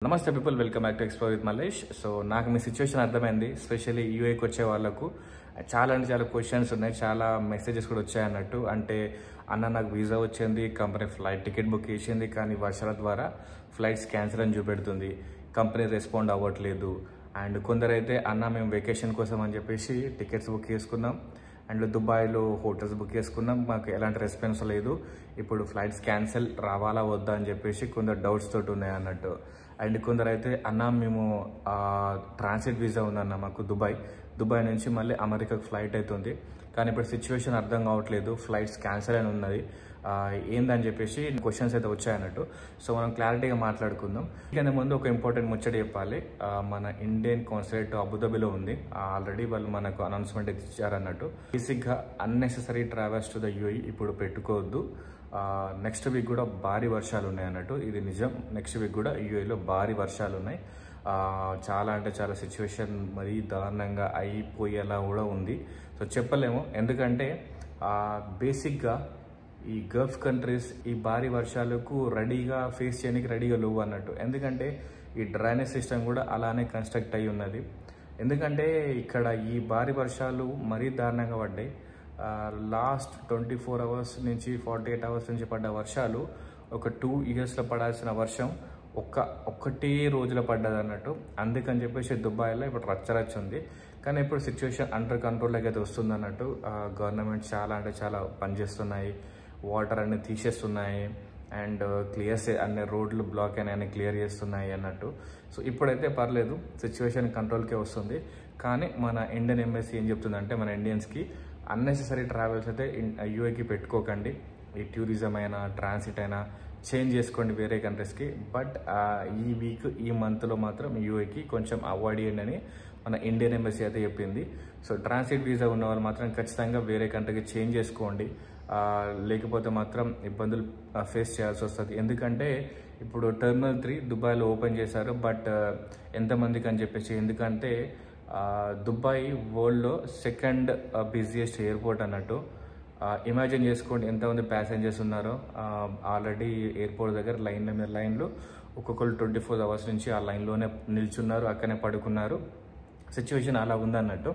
నమస్తే people, welcome back to explore with Mallesh. So నాకు మీ situation అర్థమైంది. స్పెషల్లీ యూఏకి వచ్చే వాళ్ళకు చాలా క్వశ్చన్స్ ఉన్నాయి, చాలా మెసేజెస్ కూడా వచ్చాయి అన్నట్టు. అంటే అన్న నాకు వీసా వచ్చింది, కంపెనీ ఫ్లైట్ టికెట్ బుక్ చేసింది, కానీ వర్షాల ద్వారా ఫ్లైట్స్ క్యాన్సిల్ అని చూపెడుతుంది, కంపెనీ రెస్పాండ్ అవ్వట్లేదు. అండ్ కొందరైతే అన్న మేము వెకేషన్ కోసం అని చెప్పేసి టికెట్స్ బుక్ చేసుకున్నాం అండ్ దుబాయ్లో హోటల్స్ బుక్ చేసుకున్నాం, మాకు ఎలాంటి రెస్పాన్స్ లేదు, ఇప్పుడు ఫ్లైట్స్ క్యాన్సిల్ రావాలా వద్దా అని చెప్పేసి కొందరు డౌట్స్ తోటి ఉన్నాయి అన్నట్టు. అండ్ కొందరు అయితే అన్న మేము ట్రాన్సిట్ వీసా ఉందన్న మాకు దుబాయ్ నుంచి మళ్ళీ అమెరికాకు ఫ్లైట్ అవుతుంది, కానీ ఇప్పుడు సిచ్యువేషన్ అర్థం కావట్లేదు, ఫ్లైట్స్ క్యాన్సిల్ అని ఉన్నది ఏందని చెప్పేసి క్వశ్చన్స్ అయితే వచ్చాయన్నట్టు. సో మనం క్లారిటీగా మాట్లాడుకుందాం. దీని ముందు ఒక ఇంపార్టెంట్ ముచ్చట చెప్పాలి. మన ఇండియన్ కాన్సులేట్ అబుదాబిలో ఉంది, ఆల్రెడీ వాళ్ళు మనకు అనౌన్స్మెంట్ ఇచ్చారన్నట్టు. బేసిక్గా unnecessary travels to the UAE ఇప్పుడు పెట్టుకోవద్దు. నెక్స్ట్ వీక్ కూడా భారీ వర్షాలు ఉన్నాయి అన్నట్టు, ఇది నిజం. నెక్స్ట్ వీక్ కూడా యూఏఈలో భారీ వర్షాలు ఉన్నాయి. చాలా అంటే చాలా సిచ్యువేషన్ మరీ దారుణంగా అయిపోయేలా కూడా ఉంది. సో చెప్పలేము, ఎందుకంటే బేసిక్గా ఈ గల్ఫ్ కంట్రీస్ ఈ భారీ వర్షాలకు రెడీగా ఫేస్ చేయడానికి రెడీగా లేవు అన్నట్టు. ఎందుకంటే ఈ డ్రైనేజ్ సిస్టమ్ కూడా అలానే కన్స్ట్రక్ట్ అయి ఉన్నది. ఎందుకంటే ఇక్కడ ఈ భారీ వర్షాలు మరీ దారుణంగా పడ్డాయి. లాస్ట్ 24 అవర్స్ నుంచి 48 అవర్స్ నుంచి పడ్డ వర్షాలు ఒక 2 ఇయర్స్లో పడాల్సిన వర్షం ఒక్కటే రోజులో పడ్డది అన్నట్టు. అందుకని చెప్పేసి దుబాయ్లో ఇప్పుడు రచ్చరచ్చ ఉంది. కానీ ఇప్పుడు సిచ్యువేషన్ అండర్ కంట్రోల్లోకి అయితే వస్తుంది అన్నట్టు. గవర్నమెంట్ చాలా అంటే చాలా పనిచేస్తున్నాయి, వాటర్ అన్ని తీసేస్తున్నాయి అండ్ అన్ని రోడ్లు బ్లాక్ అయినా క్లియర్ చేస్తున్నాయి అన్నట్టు. సో ఇప్పుడైతే పర్లేదు, సిచ్యువేషన్ కంట్రోల్కే వస్తుంది. కానీ మన ఇండియన్ ఎంబసీ ఏం చెప్తుందంటే మన ఇండియన్స్కి అన్నెసెసరీ ట్రావెల్స్ అయితే యూఏకి పెట్టుకోకండి. ఈ టూరిజం అయినా ట్రాన్సిట్ అయినా చేంజ్ చేసుకోండి వేరే కంట్రీస్కి. బట్ ఈ వీక్ ఈ మంత్లో మాత్రం యూఏకి కొంచెం అవాయిడ్ చేయండి అని మన ఇండియన్ ఎంబసీ అయితే చెప్పింది. సో ట్రాన్సిట్ వీసా ఉన్న వాళ్ళు మాత్రం ఖచ్చితంగా వేరే కంట్రీకి చేంజ్ చేసుకోండి, లేకపోతే మాత్రం ఇబ్బందులు ఫేస్ చేయాల్సి వస్తుంది. ఎందుకంటే ఇప్పుడు టెర్మినల్ 3 దుబాయ్లో ఓపెన్ చేశారు, బట్ ఎంతమందికి అని చెప్పేసి, ఎందుకంటే దుబాయ్ వరల్డ్లో సెకండ్ బిజియెస్ట్ ఎయిర్పోర్ట్ అన్నట్టు. ఇమాజిన్ చేసుకోండి ఎంతమంది ప్యాసింజర్స్ ఉన్నారో. ఆల్రెడీ ఎయిర్పోర్ట్ దగ్గర లైన్లు ఒక్కొక్కరు 24 అవర్స్ నుంచి ఆ లైన్లోనే నిల్చున్నారు, అక్కడనే పడుకున్నారు. సిచ్యువేషన్ అలా ఉందన్నట్టు.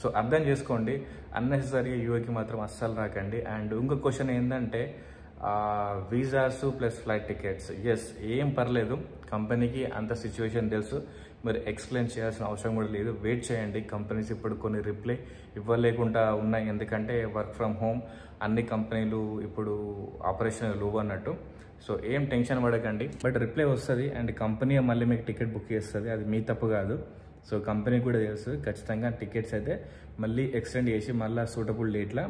సో అర్థం చేసుకోండి, అన్నెసరీగా యూఏకి మాత్రం అస్సలు రాకండి. అండ్ ఇంకో క్వశ్చన్ ఏంటంటే visas plus flight tickets. Yes, ఏం పర్లేదు, కంపెనీకి అంత సిచ్యువేషన్ తెలుసు, మీరు ఎక్స్ప్లెయిన్ చేయాల్సిన అవసరం కూడా లేదు. వెయిట్ చేయండి, కంపెనీస్ ఇప్పుడు కొన్ని రిప్లై ఇవ్వలేకుండా ఉన్నాయి, ఎందుకంటే వర్క్ ఫ్రమ్ హోమ్ అన్ని కంపెనీలు ఇప్పుడు ఆపరేషన్ లేవు అన్నట్టు. సో ఏం టెన్షన్ పడకండి, బట్ రిప్లై వస్తుంది అండ్ కంపెనీ మళ్ళీ మీకు టికెట్ బుక్ చేస్తుంది, అది మీ తప్పు కాదు. సో కంపెనీ కూడా తెలుసు, ఖచ్చితంగా టికెట్స్ అయితే మళ్ళీ ఎక్స్టెండ్ చేసి మళ్ళీ సూటబుల్ డేట్లా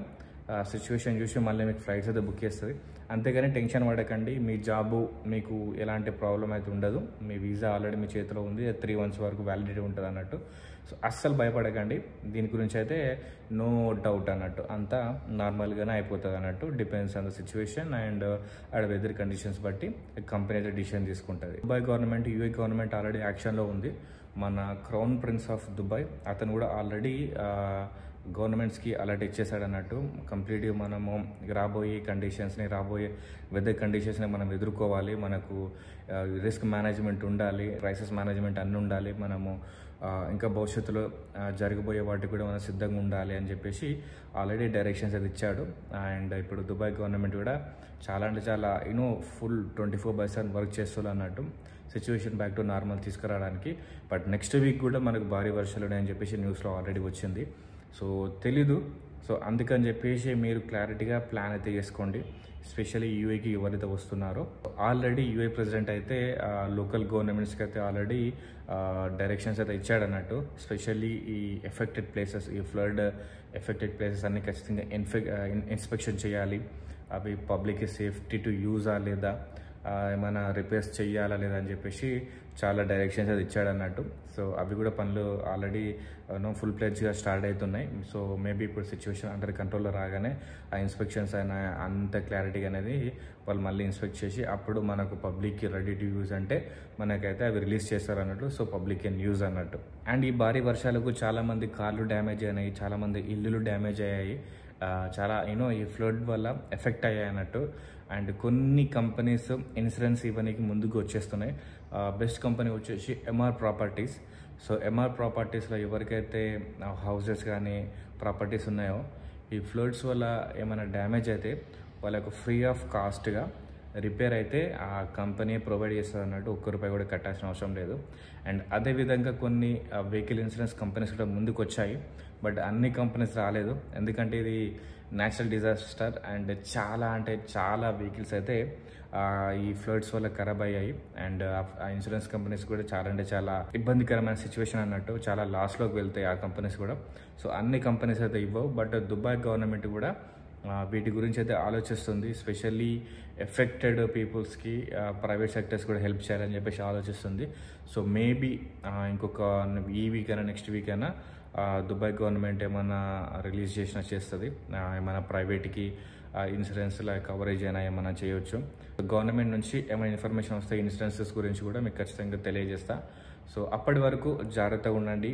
సిచ్యువేషన్ చూసి మళ్ళీ మీకు ఫ్లైట్స్ అయితే బుక్ చేస్తుంది. అంతేగాని టెన్షన్ పడకండి, మీ జాబు మీకు ఎలాంటి ప్రాబ్లం అయితే ఉండదు. మీ వీసా ఆల్రెడీ మీ చేతిలో ఉంది, 3 months వరకు వ్యాలిడిటీ ఉంటుంది అన్నట్టు. సో అస్సలు భయపడకండి, దీని గురించి అయితే నో డౌట్ అన్నట్టు. అంతా నార్మల్గానే అయిపోతుంది అన్నట్టు. Depends on the situation and ఆడ వెదర్ కండిషన్స్ బట్టి కంపెనీ అయితే డిసిషన్ తీసుకుంటుంది. Dubai government, UAE government already యాక్షన్లో ఉంది. మన క్రౌన్ ప్రిన్స్ ఆఫ్ దుబాయ్ అతను కూడా ఆల్రెడీ గవర్నమెంట్స్కి అలర్ట్ ఇచ్చేసాడు అన్నట్టు. కంప్లీట్గా మనము రాబోయే కండిషన్స్ని, రాబోయే వెదర్ కండిషన్స్ని మనం ఎదుర్కోవాలి, మనకు రిస్క్ మేనేజ్మెంట్ ఉండాలి, క్రైసిస్ మేనేజ్మెంట్ అన్నీ ఉండాలి, మనము ఇంకా భవిష్యత్తులో జరగబోయే వాటికి కూడా మనం సిద్ధంగా ఉండాలి అని చెప్పేసి ఆల్రెడీ డైరెక్షన్స్ అది ఇచ్చాడు. అండ్ ఇప్పుడు దుబాయ్ గవర్నమెంట్ కూడా చాలా అంటే చాలా ఫుల్ 24/7 వర్క్ చేస్తుంది అన్నట్టు, సిచ్యువేషన్ బ్యాక్ టు నార్మల్ తీసుకురావడానికి. బట్ నెక్స్ట్ వీక్ కూడా మనకు భారీ వర్షాలు ఉన్నాయని చెప్పేసి న్యూస్లో ఆల్రెడీ వచ్చింది. సో తెలీదు, సో అందుకని చెప్పేసి మీరు క్లారిటీగా ప్లాన్ అయితే చేసుకోండి, ఎస్పెషల్లీ యూఏకి ఎవరైతే వస్తున్నారో. ఆల్రెడీ యూఏ ప్రెసిడెంట్ అయితే లోకల్ గవర్నమెంట్స్కి అయితే ఆల్రెడీ డైరెక్షన్స్ అయితే ఇచ్చాడన్నట్టు. ఎస్పెషల్లీ ఈ ఎఫెక్టెడ్ ప్లేసెస్, ఈ ఫ్లడ్ ఎఫెక్టెడ్ ప్లేసెస్ అన్ని ఖచ్చితంగా ఇన్స్పెక్షన్ చేయాలి. అవి పబ్లిక్ సేఫ్టీ టు యూజా లేదా ఏమైనా రిపేర్స్ చేయాలా లేదా అని చెప్పేసి చాలా డైరెక్షన్స్ అది ఇచ్చాడన్నట్టు. సో అవి కూడా పనులు ఆల్రెడీ ఫుల్ ప్లెడ్జ్గా స్టార్ట్ అవుతున్నాయి. సో మేబీ ఇప్పుడు సిచ్యువేషన్ అండర్ కంట్రోల్లో రాగానే ఆ ఇన్స్పెక్షన్స్ అయినా అంత క్లారిటీగా అనేది వాళ్ళు మళ్ళీ ఇన్స్పెక్ట్ చేసి అప్పుడు మనకు పబ్లిక్కి రెడీ టు యూజ్ అంటే మనకైతే అవి రిలీజ్ చేస్తారు అన్నట్టు. సో పబ్లిక్ కెన్ యూజ్ అన్నట్టు. అండ్ ఈ భారీ వర్షాలకు చాలామంది కార్లు డ్యామేజ్ అయినాయి, చాలామంది ఇల్లులు డ్యామేజ్ అయ్యాయి, చాలా ఈ ఫ్లడ్ వల్ల ఎఫెక్ట్ అయ్యాయి అన్నట్టు. అండ్ కొన్ని కంపెనీస్ ఇన్సూరెన్స్ ఇవ్వడానికి ముందుకు వచ్చేస్తున్నాయి. బెస్ట్ కంపెనీ వచ్చేసి ఎంఆర్ ప్రాపర్టీస్. సో ఎంఆర్ ప్రాపర్టీస్లో ఎవరికైతే హౌసెస్ కానీ ప్రాపర్టీస్ ఉన్నాయో ఈ ఫ్లడ్స్ వల్ల ఏమైనా డ్యామేజ్ అయితే వాళ్ళకు ఫ్రీ ఆఫ్ కాస్ట్గా రిపేర్ అయితే ఆ కంపెనీ ప్రొవైడ్ చేస్తుంది అన్నట్టు, ₹1 కూడా కట్టాల్సిన అవసరం లేదు. అండ్ అదేవిధంగా కొన్ని వెహికల్ ఇన్సూరెన్స్ కంపెనీస్ కూడా ముందుకు వచ్చాయి, బట్ అన్ని కంపెనీస్ రాలేదు. ఎందుకంటే ఇది న్యాచురల్ డిజాస్టర్ అండ్ చాలా వెహికల్స్ అయితే ఈ ఫ్లడ్స్ వల్ల ఖరాబ్ అయ్యాయి. అండ్ ఆ ఇన్సూరెన్స్ కంపెనీస్ కూడా చాలా ఇబ్బందికరమైన సిచ్యువేషన్ అన్నట్టు, చాలా లాస్లోకి వెళ్తాయి ఆ కంపెనీస్ కూడా. సో అన్ని కంపెనీస్ అయితే ఇవ్వవు, బట్ దుబాయ్ గవర్నమెంట్ కూడా వీటి గురించి అయితే ఆలోచిస్తుంది. స్పెషల్లీ ఎఫెక్టెడ్ పీపుల్స్కి ప్రైవేట్ సెక్టర్స్ కూడా హెల్ప్ చేయాలని చెప్పేసి ఆలోచిస్తుంది. సో మేబీ ఇంకొక ఈ వీక్ అయినా నెక్స్ట్ వీక్ అయినా దుబాయ్ గవర్నమెంట్ ఏమైనా రిలీజ్ చేస్తుంది, ఏమైనా ప్రైవేట్కి ఇన్సూరెన్స్ కవరేజ్ అయినా ఏమైనా చేయొచ్చు. గవర్నమెంట్ నుంచి ఏమైనా ఇన్ఫర్మేషన్ వస్తే ఇన్సూరెన్సెస్ గురించి కూడా మీకు ఖచ్చితంగా తెలియజేస్తా. సో అప్పటి వరకు జాగ్రత్తగా ఉండండి.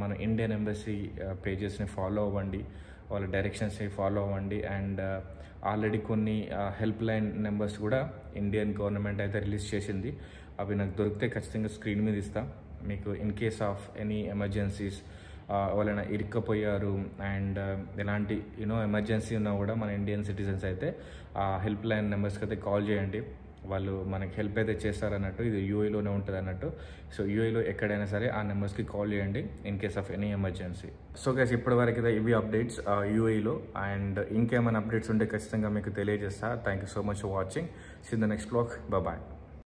మన ఇండియన్ ఎంబసీ పేజెస్ని ఫాలో అవ్వండి, వాళ్ళ డైరెక్షన్స్ని ఫాలో అవ్వండి. అండ్ ఆల్రెడీ కొన్ని హెల్ప్ లైన్ నెంబర్స్ కూడా ఇండియన్ గవర్నమెంట్ అయితే రిలీజ్ చేసింది. అవి నాకు దొరికితే ఖచ్చితంగా స్క్రీన్ మీద ఇస్తా. మీకు in case of any emergencies, వాళ్ళైనా ఇరుక్కపోయారు అండ్ ఎలాంటి ఎమర్జెన్సీ ఉన్నా కూడా మన ఇండియన్ సిటిజన్స్ అయితే ఆ హెల్ప్ లైన్ నెంబర్స్కి అయితే కాల్ చేయండి. వాళ్ళు మనకి హెల్ప్ అయితే చేస్తారన్నట్టు. ఇది యూఏలోనే ఉంటుంది అన్నట్టు. సో యూఏలో ఎక్కడైనా సరే ఆ నెంబర్స్కి కాల్ చేయండి in case of any emergency. So guys, ఇప్పటివరకు అయితే ఇవి అప్డేట్స్ యూఏలో. అండ్ ఇంకేమైనా అప్డేట్స్ ఉంటే ఖచ్చితంగా మీకు తెలియజేస్తా. Thank you so much for watching. See in the next blog. Bye.